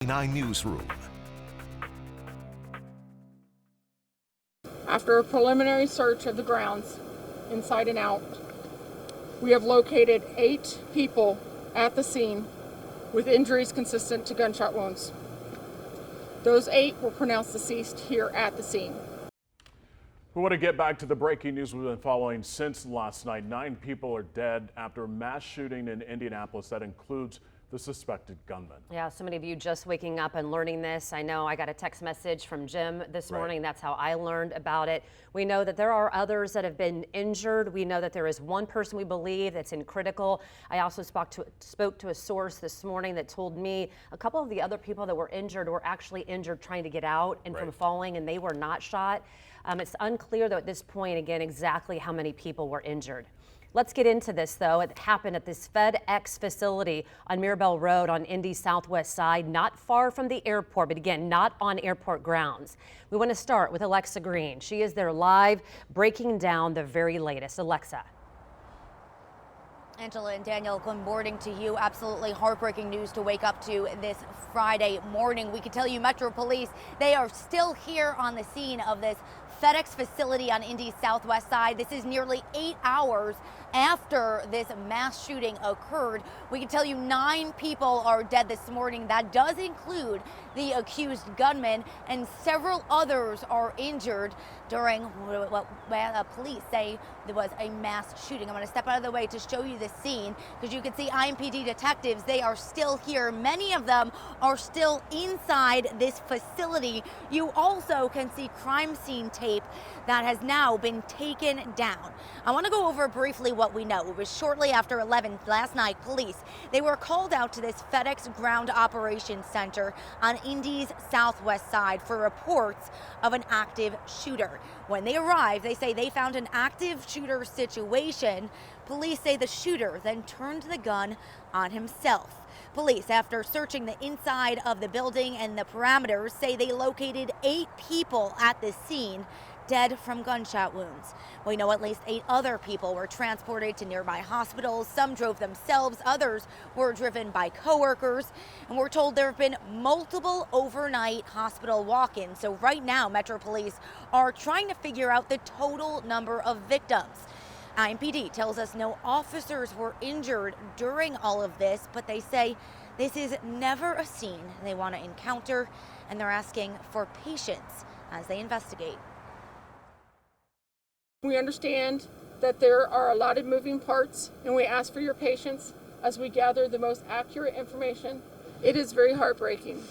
Fox59 Newsroom. After a preliminary search of the grounds, inside and out, we have located 8 people at the scene with injuries consistent to gunshot wounds. Those 8 were pronounced deceased here at the scene. We want to get back to the breaking news we've been following since last night. 9 people are dead after a mass shooting in Indianapolis that includes the suspected gunman. Yeah, so many of you just waking up and learning this. I know I got a text message from Jim this morning. That's how I learned about it. We know that there are others that have been injured. We know that there is one person we believe that's in critical. I also spoke to a source this morning that told me a couple of the other people that were injured were actually injured trying to get out and from falling, and they were not shot. It's unclear though at this point, again, exactly how many people were injured. Let's get into this, though. It happened at this FedEx facility on Mirabel Road on Indy's southwest side, not far from the airport, but again, not on airport grounds. We want to start with Alexa Green. She is there live, breaking down the very latest. Alexa. Angela and Daniel, good morning to you. Absolutely heartbreaking news to wake up to this Friday morning. We can tell you Metro Police, they are still here on the scene of this FedEx facility on Indy's southwest side. This is nearly 8 hours after this mass shooting occurred. We can tell you 9 people are dead this morning. That does include the accused gunman, and several others are injured during what police say there was a mass shooting. I'm going to step out of the way to show you the scene because you can see IMPD detectives. They are still here. Many of them are still inside this facility. You also can see crime scene tape that has now been taken down. I want to go over briefly what we know. It was shortly after 11 last night. Police, they were called out to this FedEx Ground Operations Center on Indy's southwest side for reports of an active shooter. When they arrived, they say they found an active shooter situation. Police say the shooter then turned the gun on himself. Police, after searching the inside of the building and the parameters, say they located 8 people at the scene dead from gunshot wounds. We know at least 8 other people were transported to nearby hospitals. Some drove themselves, others were driven by coworkers, and we're told there have been multiple overnight hospital walk-ins. So right now, Metro Police are trying to figure out the total number of victims. IMPD tells us no officers were injured during all of this, but they say this is never a scene they want to encounter, and they're asking for patience as they investigate. We understand that there are a lot of moving parts, and we ask for your patience as we gather the most accurate information. It is very heartbreaking.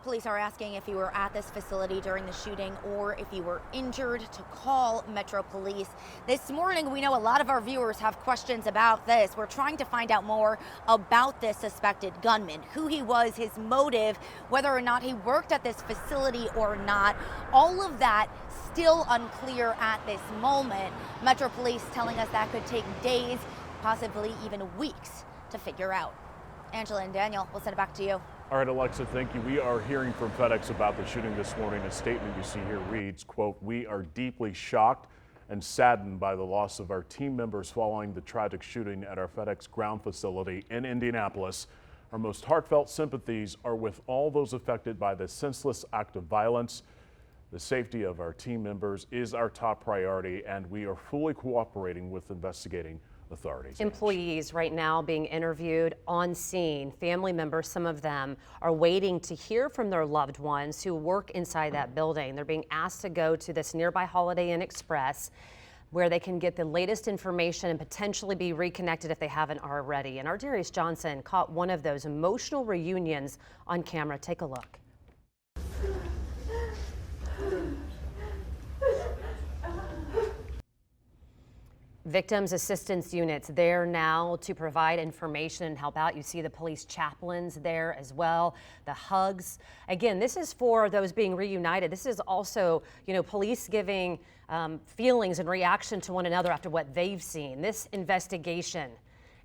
Police are asking if you were at this facility during the shooting or if you were injured to call Metro Police. This morning, we know a lot of our viewers have questions about this. We're trying to find out more about this suspected gunman, who he was, his motive, whether or not he worked at this facility or not. All of that still unclear at this moment. Metro Police telling us that could take days, possibly even weeks to figure out. Angela and Daniel, we'll send it back to you. All right, Alexa, thank you. We are hearing from FedEx about the shooting this morning. A statement you see here reads, quote, "We are deeply shocked and saddened by the loss of our team members following the tragic shooting at our FedEx ground facility in Indianapolis. Our most heartfelt sympathies are with all those affected by this senseless act of violence. The safety of our team members is our top priority, and we are fully cooperating with investigating authorities." Employees right now being interviewed on scene. Family members, some of them, are waiting to hear from their loved ones who work inside that building. They're being asked to go to this nearby Holiday Inn Express where they can get the latest information and potentially be reconnected if they haven't already. And our Darius Johnson caught one of those emotional reunions on camera. Take a look. Victims assistance units there now to provide information and help out. You see the police chaplains there as well, the hugs. Again, this is for those being reunited. This is also, police giving feelings and reaction to one another after what they've seen. This investigation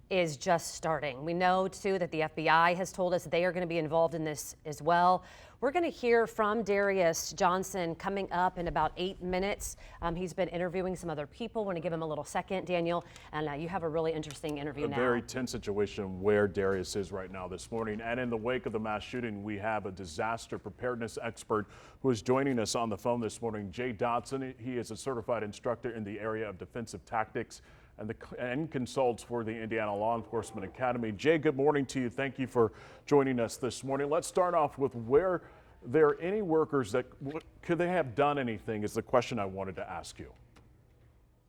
is just starting. We know, too, that the FBI has told us they are going to be involved in this as well. We're going to hear from Darius Johnson coming up in about 8 minutes. He's been interviewing some other people. Want to give him a little second, Daniel. And you have a really interesting interview now. A very tense situation where Darius is right now this morning. And in the wake of the mass shooting, we have a disaster preparedness expert who is joining us on the phone this morning, Jay Dodson. He is a certified instructor in the area of defensive tactics and consults for the Indiana Law Enforcement Academy. Jay, good morning to you. Thank you for joining us this morning. Let's start off with where there are any workers that could they have done anything is the question I wanted to ask you.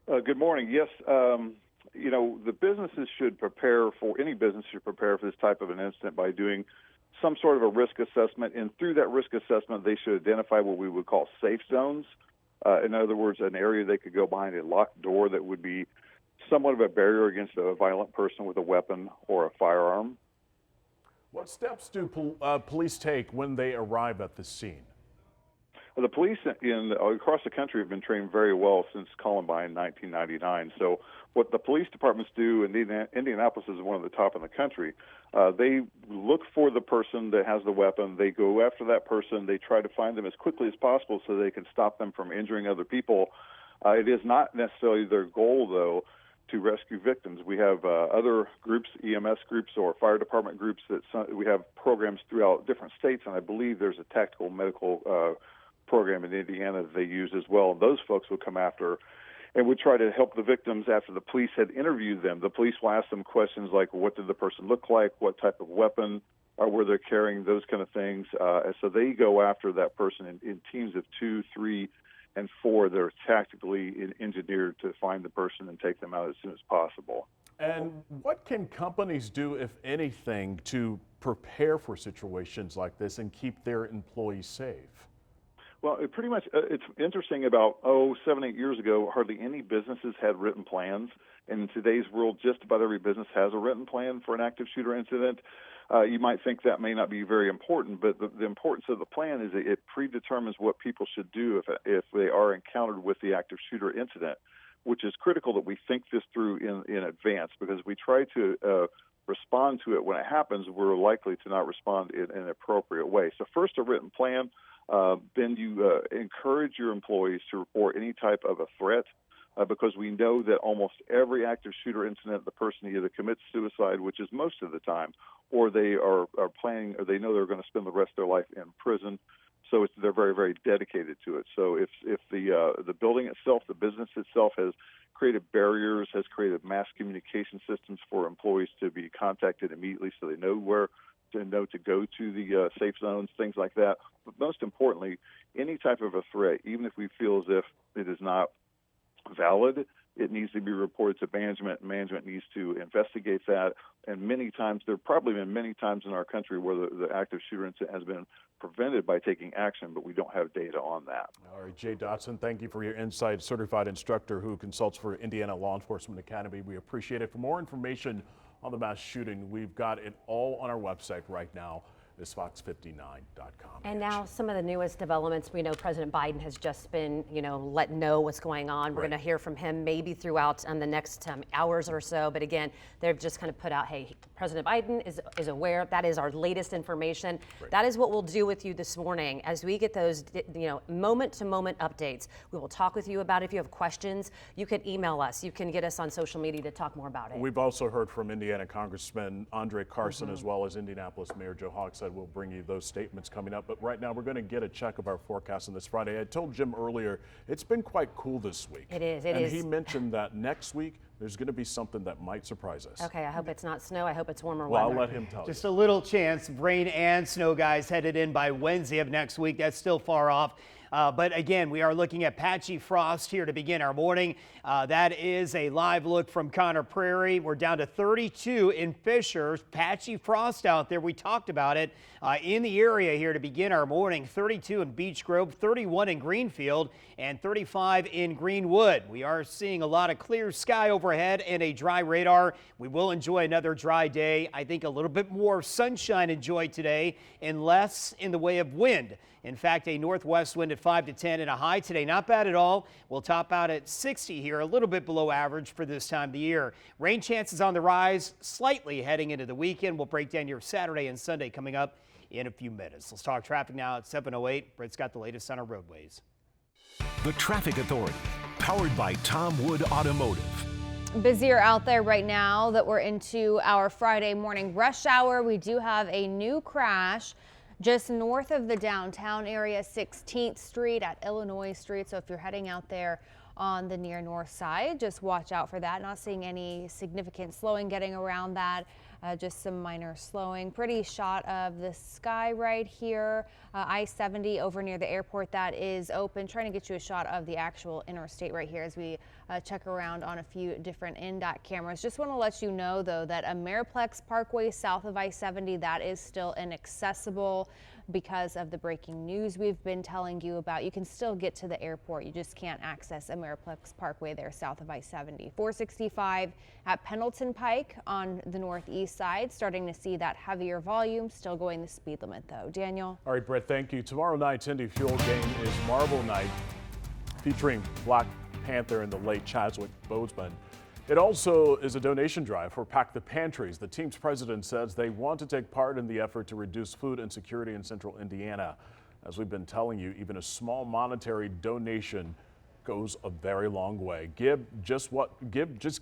Good morning. Yes, the businesses should prepare for, any business should prepare for this type of an incident by doing some sort of a risk assessment. And through that risk assessment, they should identify what we would call safe zones. In other words, an area they could go behind a locked door that would be somewhat of a barrier against a violent person with a weapon or a firearm. What steps do police take when they arrive at the scene? The police across the country have been trained very well since Columbine 1999. So what the police departments do, and Indianapolis is one of the top in the country, they look for the person that has the weapon. They go after that person. They try to find them as quickly as possible so they can stop them from injuring other people. It is not necessarily their goal, though, to rescue victims. We have other groups, EMS groups or fire department groups, that we have programs throughout different states, and I believe there's a tactical medical program in Indiana that they use as well. And those folks would come after and would try to help the victims after the police had interviewed them. The police will ask them questions like, what did the person look like, what type of weapon were they carrying, those kind of things. And so they go after that person in teams of 2, 3, and 4 that are tactically engineered to find the person and take them out as soon as possible. And what can companies do, if anything, to prepare for situations like this and keep their employees safe? Well, pretty much, it's interesting. About 7, 8 years ago, hardly any businesses had written plans. And in today's world, just about every business has a written plan for an active shooter incident. You might think that may not be very important, but the importance of the plan is it predetermines what people should do if they are encountered with the active shooter incident, which is critical that we think this through in advance, because we try to respond to it when it happens, we're likely to not respond in an appropriate way. So first, a written plan. Then you encourage your employees to report any type of a threat, because we know that almost every active shooter incident, the person either commits suicide, which is most of the time, or they are planning, or they know they're going to spend the rest of their life in prison. So they're very, very dedicated to it. So if the building itself, the business itself, has created barriers, has created mass communication systems for employees to be contacted immediately, so they know where to go to the safe zones, things like that. But most importantly, any type of a threat, even if we feel as if it is not valid, it needs to be reported to management. Management needs to investigate that. And many times, there have probably been many times in our country where the active shooter incident has been prevented by taking action, but we don't have data on that. All right, Jay Dodson, thank you for your insight. Certified instructor who consults for Indiana Law Enforcement Academy. We appreciate it. For more information on the mass shooting, we've got it all on our website right now. Is Fox59.com. And now some of the newest developments. We know President Biden has just been, let know what's going on. We're going to hear from him maybe throughout the next hours or so. But again, they've just kind of put out, hey, President Biden is aware. That is our latest information. Right. That is what we'll do with you this morning as we get those, moment-to-moment updates. We will talk with you about it. If you have questions, you can email us. You can get us on social media to talk more about it. We've also heard from Indiana Congressman Andre Carson, as well as Indianapolis Mayor Joe Hogsett. We'll bring you those statements coming up. But right now, we're going to get a check of our forecast on this Friday. I told Jim earlier, it's been quite cool this week. It is. And he mentioned that next week, there's going to be something that might surprise us. Okay, I hope it's not snow. I hope it's warmer weather. weather. I'll let him tell you. Just a little chance of rain and snow, guys, headed in by Wednesday of next week. That's still far off. But again, we are looking at patchy frost here to begin our morning. That is a live look from Conner Prairie. We're down to 32 in Fisher. Patchy frost out there. We talked about it in the area here to begin our morning. 32 in Beech Grove, 31 in Greenfield, and 35 in Greenwood. We are seeing a lot of clear sky overhead and a dry radar. We will enjoy another dry day. I think a little bit more sunshine enjoyed today and less in the way of wind. In fact, a northwest wind of 5 to 10 and a high today. Not bad at all. We'll top out at 60 here, a little bit below average for this time of the year. Rain chances on the rise slightly heading into the weekend. We'll break down your Saturday and Sunday coming up in a few minutes. Let's talk traffic now at 7:08. Britt's got the latest on our roadways. The Traffic Authority, powered by Tom Wood Automotive. Busier out there right now that we're into our Friday morning rush hour. We do have a new crash just north of the downtown area, 16th Street at Illinois Street. So if you're heading out there on the near north side, just watch out for that. Not seeing any significant slowing getting around that. Just some minor slowing. Pretty shot of the sky right here. I-70 over near the airport, that is open. Trying to get you a shot of the actual interstate right here as we check around on a few different NDOT cameras. Just want to let you know, though, that Ameriplex Parkway south of I-70, that is still inaccessible because of the breaking news we've been telling you about. You can still get to the airport. You just can't access Ameriplex Parkway there south of I-70. 465 at Pendleton Pike on the northeast side. Starting to see that heavier volume. Still going the speed limit, though. Daniel? All right, Brett, thank you. Tomorrow night's Indy Fuel game is Marble Night, featuring Black Panther and the late Chadwick Boseman. It also is a donation drive for Pack the Pantries. The team's president says they want to take part in the effort to reduce food insecurity in central Indiana. As we've been telling you, even a small monetary donation goes a very long way. Just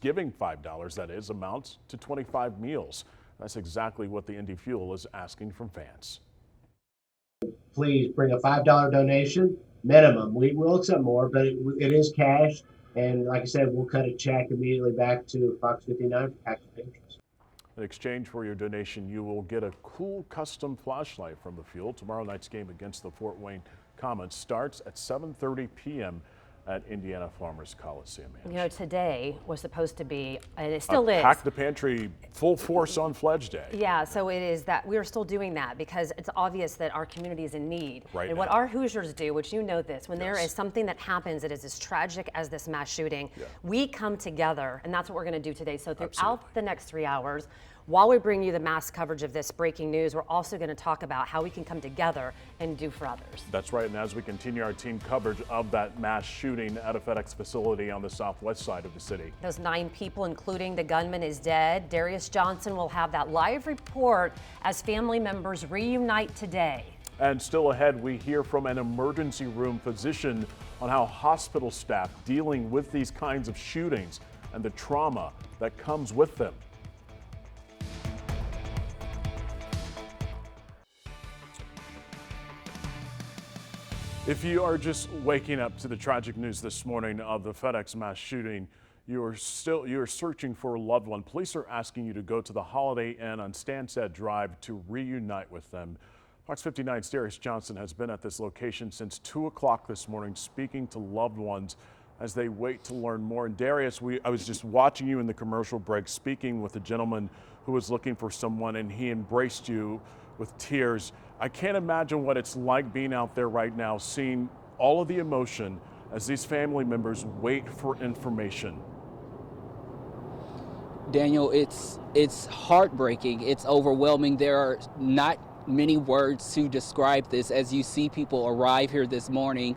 giving $5, that is, amounts to 25 meals. That's exactly what the Indy Fuel is asking from fans. Please bring a $5 donation minimum. We will accept more, but it is cash. And like I said, we'll cut a check immediately back to Fox59 for Pack the Pantries. In exchange for your donation, you will get a cool custom flashlight from the Fuel. Tomorrow night's game against the Fort Wayne Comets starts at 7:30 p.m. at Indiana Farmers Coliseum. You know, today was supposed to be, and it still is. Pack the Pantry full force on Pledge Day. Yeah, so it is that we are still doing that because it's obvious that our community is in need. Right and now. What our Hoosiers do, which you know this, when there Yes. is something that happens that is as tragic as this mass shooting, we come together, and that's what we're going to do today. So throughout Absolutely. the next 3 hours, while we bring you the mass coverage of this breaking news, we're also going to talk about how we can come together and do for others. That's right, and as we continue our team coverage of that mass shooting at a FedEx facility on the southwest side of the city. Those 9 people, including the gunman, is dead. Darius Johnson will have that live report as family members reunite today. And still ahead, we hear from an emergency room physician on how hospital staff dealing with these kinds of shootings and the trauma that comes with them. If you are just waking up to the tragic news this morning of the FedEx mass shooting, you are searching for a loved one. Police are asking you to go to the Holiday Inn on Stansted Drive to reunite with them. Fox 59's Darius Johnson has been at this location since 2 o'clock this morning, speaking to loved ones as they wait to learn more. And Darius, I was just watching you in the commercial break, speaking with a gentleman who was looking for someone, and he embraced you with tears. I can't imagine what it's like being out there right now, seeing all of the emotion as these family members wait for information. Daniel, it's heartbreaking. It's overwhelming. There are not many words to describe this. As you see people arrive here this morning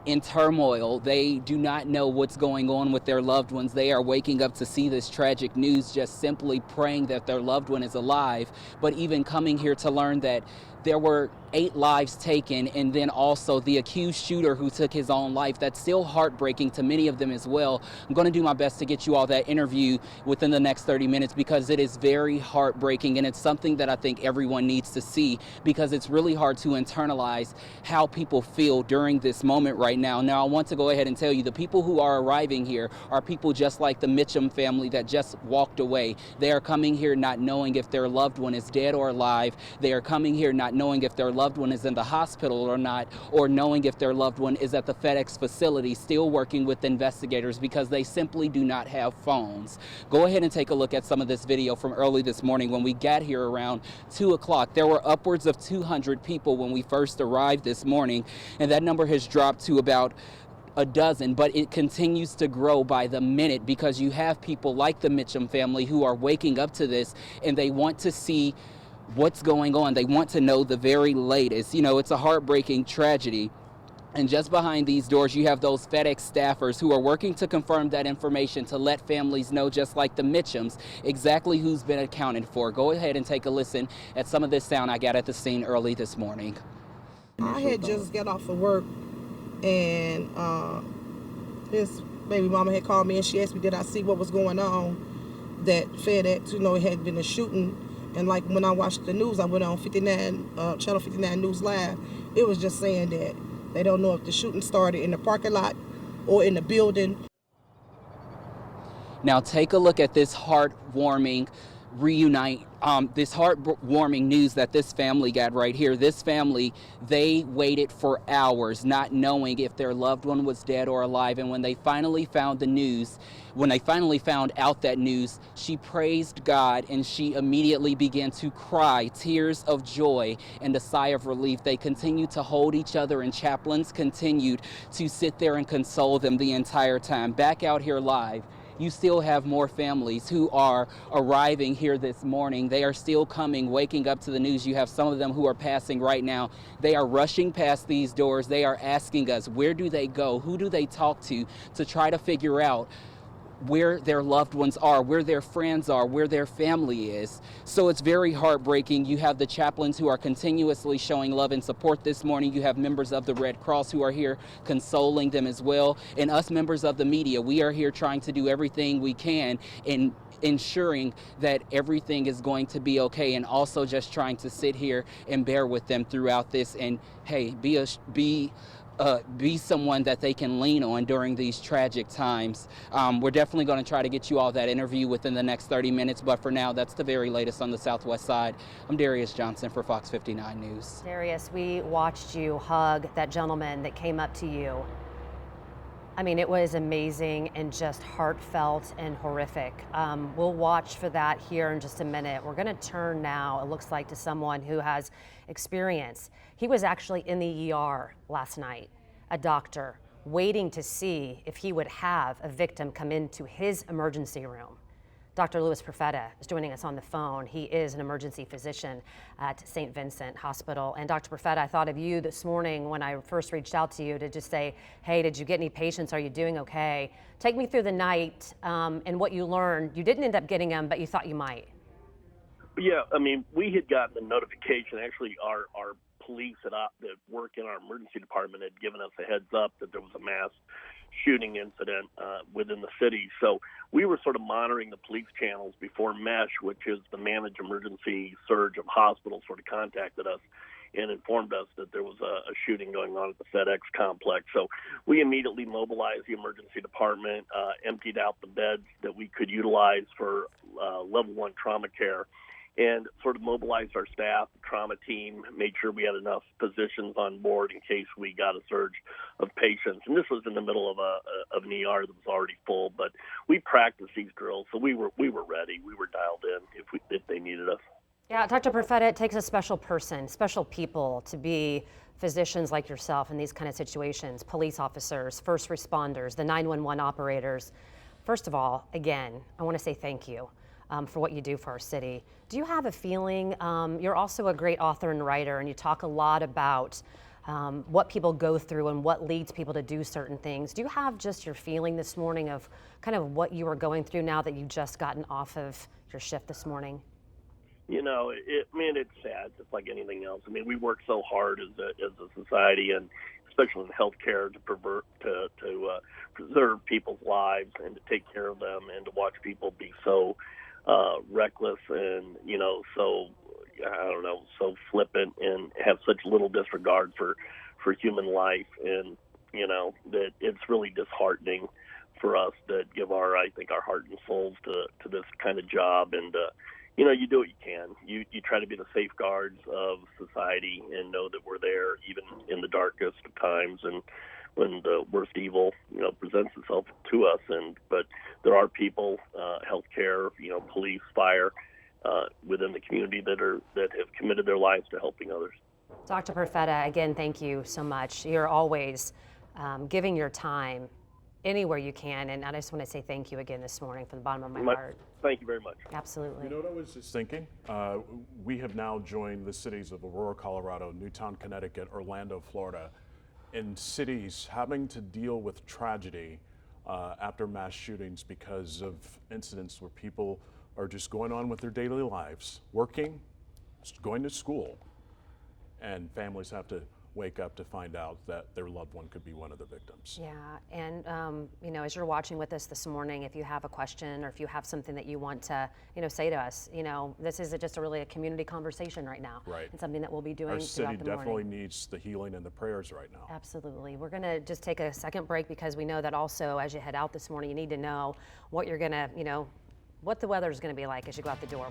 in turmoil, they do not know what's going on with their loved ones. They are waking up to see this tragic news, just simply praying that their loved one is alive, but even coming here to learn that there were 8 lives taken, and then also the accused shooter who took his own life. That's still heartbreaking to many of them as well. I'm going to do my best to get you all that interview within the next 30 minutes because it is very heartbreaking, and it's something that I think everyone needs to see because it's really hard to internalize how people feel during this moment right now. Now, I want to go ahead and tell you the people who are arriving here are people just like the Mitchum family that just walked away. They are coming here not knowing if their loved one is dead or alive. They are coming here not knowing if their loved one is in the hospital or not, or knowing if their loved one is at the FedEx facility still working with investigators because they simply do not have phones. Go ahead and take a look at some of this video from early this morning. When we got here around 2 o'clock, there were upwards of 200 people when we first arrived this morning, and that number has dropped to about a dozen, but it continues to grow by the minute because you have people like the Mitchum family who are waking up to this and they want to see what's going on. They want to know the very latest. You know, it's a heartbreaking tragedy, And just behind these doors, you have those FedEx staffers who are working to confirm that information to let families know, just like the Mitchums, exactly who's been accounted for. Go ahead and take a listen at some of this sound I got at the scene early this morning. I had just got off of work, and his baby mama had called me, and she asked me, did I see what was going on, that FedEx, it had been a shooting. And like when I watched the news, I went on Channel 59 News Live, it was just saying that they don't know if the shooting started in the parking lot or in the building. Now take a look at this heartwarming this heartwarming news that this family got right here. This family, they waited for hours not knowing if their loved one was dead or alive. And when they finally found the news, when they finally found out that news, she praised God and she immediately began to cry, tears of joy and a sigh of relief. They continued to hold each other, and chaplains continued to sit there and console them the entire time. Back out here live, you still have more families who are arriving here this morning. They are still coming, waking up to the news. You have some of them who are passing right now. They are rushing past these doors. They are asking us, where do they go? Who do they talk to try to figure out where their loved ones are, where their friends are, where their family is. So it's very heartbreaking. You have the chaplains who are continuously showing love and support this morning. You have members of the Red Cross who are here consoling them as well. And us members of the media, we are here trying to do everything we can in ensuring that everything is going to be okay, and also just trying to sit here and bear with them throughout this, and hey, be someone that they can lean on during these tragic times. We're definitely going to try to get you all that interview within the next 30 minutes, but for now, that's the very latest on the Southwest side. I'm Darius Johnson for Fox 59 News. Darius, we watched you hug that gentleman that came up to you. I mean, it was amazing and just heartfelt and horrific. We'll watch for that here in just a minute. We're going to turn now, it looks like, to someone who has experience. He was actually in the ER last night, a doctor, waiting to see if he would have a victim come into his emergency room. Dr. Louis Profeta is joining us on the phone. He is an emergency physician at St. Vincent Hospital. And Dr. Profeta, I thought of you this morning when I first reached out to you to just say, hey, did you get any patients? Are you doing okay? Take me through the night and what you learned. You didn't end up getting them, but you thought you might. Yeah, I mean, we had gotten a notification. Actually, our police that work in our emergency department had given us a heads up that there was a mass shooting incident within the city. So we were sort of monitoring the police channels before MESH, which is the Managed Emergency Surge of Hospitals, sort of contacted us and informed us that there was a shooting going on at the FedEx complex. So we immediately mobilized the emergency department, emptied out the beds that we could utilize for level 1 trauma care, and sort of mobilized our staff, the trauma team, made sure we had enough physicians on board in case we got a surge of patients. And this was in the middle of an ER that was already full, but we practiced these drills, so we were ready. We were dialed in if they needed us. Yeah, Dr. Profeta, it takes a special person, special people to be physicians like yourself in these kind of situations, police officers, first responders, the 911 operators. First of all, again, I want to say thank you. For what you do for our city. Do you have a feeling, you're also a great author and writer, and you talk a lot about what people go through and what leads people to do certain things. Do you have just your feeling this morning of kind of what you are going through now that you've just gotten off of your shift this morning? You know, it's sad, just like anything else. I mean, we work so hard as a society, and especially in healthcare, to preserve people's lives and to take care of them, and to watch people be so reckless and, so flippant and have such little disregard for human life. And, that it's really disheartening for us that give our heart and souls to this kind of job. And, you do what you can. You try to be the safeguards of society and know that we're there even in the darkest of times and when the worst evil, presents itself to us. But there are people, healthcare, police, fire, within the community that have committed their lives to helping others. Dr. Profeta, again, thank you so much. You're always giving your time anywhere you can, and I just want to say thank you again this morning from the bottom of my heart. Thank you very much. Absolutely. You know what I was just thinking? We have now joined the cities of Aurora, Colorado, Newtown, Connecticut, Orlando, Florida, in cities having to deal with tragedy after mass shootings because of incidents where people are just going on with their daily lives, working, going to school, and families have to wake up to find out that their loved one could be one of the victims. Yeah, and you know, as you're watching with us this morning, if you have a question or if you have something that you want to, you know, say to us, you know, this is just really a community conversation right now. Right. And something that we'll be doing Our city throughout the definitely morning. needs the healing and the prayers right now. Absolutely. We're going to just take a second break because we know that also as you head out this morning, you need to know what you're going to, you know, what the weather is going to be like as you go out the door.